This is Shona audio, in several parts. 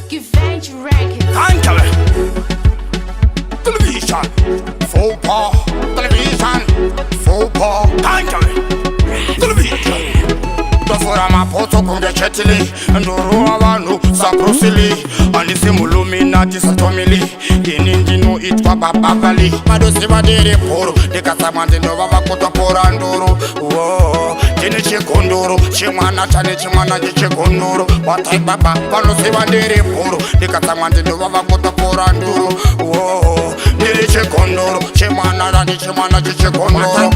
Givente Records. Country television, faux pas television, faux pas country television. Dofora mapoto kunge chetili, nduru abantu saprosili, anise muluminati satomili, iningino itwa babavali. Madosi badere poro, dekasamande no baba kotopora nduru. Whoa, jini chikondoro, chimana chane chimana chikondoro. Watai baba, banosi badere poro, dekasamande no baba kotopora nduru. Whoa, jini chikondoro, chimana chane chimana chikondoro. Watai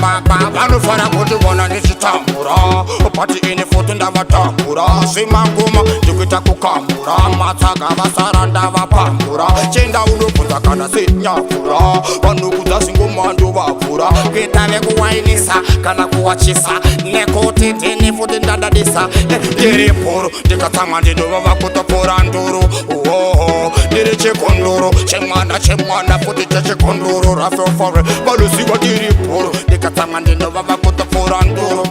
baba, bano fara kutubona nishitambura. Pati ini foto ndava tambura, simangoma ndikuita kukamura, matsaga vasara ndava pambura, chenda unokuta kana sinyakura, vanokudza singoma ndovavura, kuita vekuwainisa kana kuwachisa, nekuti ndini futi ndadadisa, ndiri poro ndikatsamwa ndinovava kutopora nduru, ndiri chikondoro, chemwana futi chechikondoro, rafeofore, valuziva ndiri poro ndikatsamwa ndinovava kutopora nduru.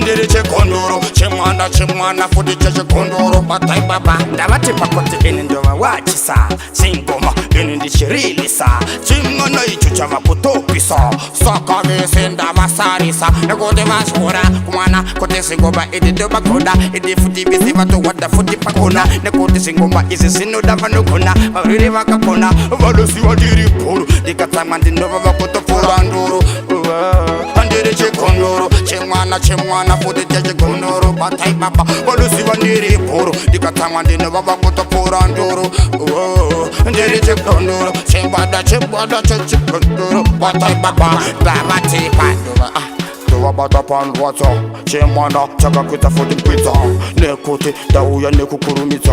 Ndiri chikondoro, chemwana futi chechikondoro. Batai baba, ndavati pakoti ini ndova wachisa, singoma ini ndichirilisa, chimwana icho chava kutopisa, saka vese ndavasarisa, nekuti vashora kumwana kuti singoma idi ndobagoda, idi futi visi vatowada futi pakona, nekuti singoma izi zinoda vanogona, variri vakakona, valusiwa ndiri poro, ndikatsamwa ndinova vakutopora nduru. Ndiri chikondoro, chemwana futi chechikondoro. Batai baba, valusiwa ndiri poro, ndikatsamwa ndinova kutopora nduru. Ndiri chikondoro, chembada chechikondoro. Batai baba, bavati pandova bata pandwatsa, chemwana chakakwita futi pizza, nekuti ndauya nekukurumidza,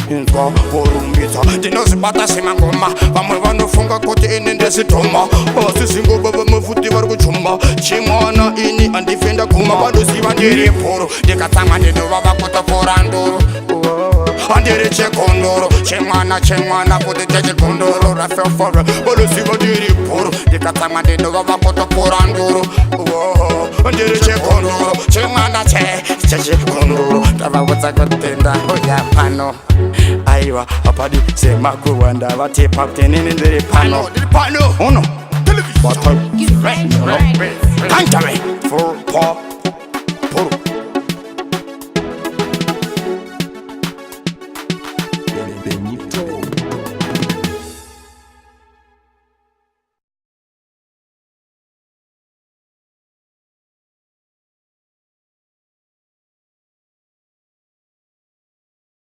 inzwa vorumbidza. Ndinozibata semangoma, vamwe vanofunga kuti ini ndezidhoma, asi singoma vamwe futi vari kuchuma, chemwana ini andifenda guma. Vanoziva ndiri poro, ndikatsamwa ndinovava kutopora nduru. Ndiri chikondoro, chemwana futi chechikondoro, rafeofore, vanoziva ndiri poro, ndikatsamwa ndinovava kutopora nduru. Ndiri chikondoro, chemwana chechikondoro, ndavavudza kutenda uya pano. Aiwa, apadi semakuwanda vati pakutinini ndiri pano. Uno, television, Givente Records. country, full pop.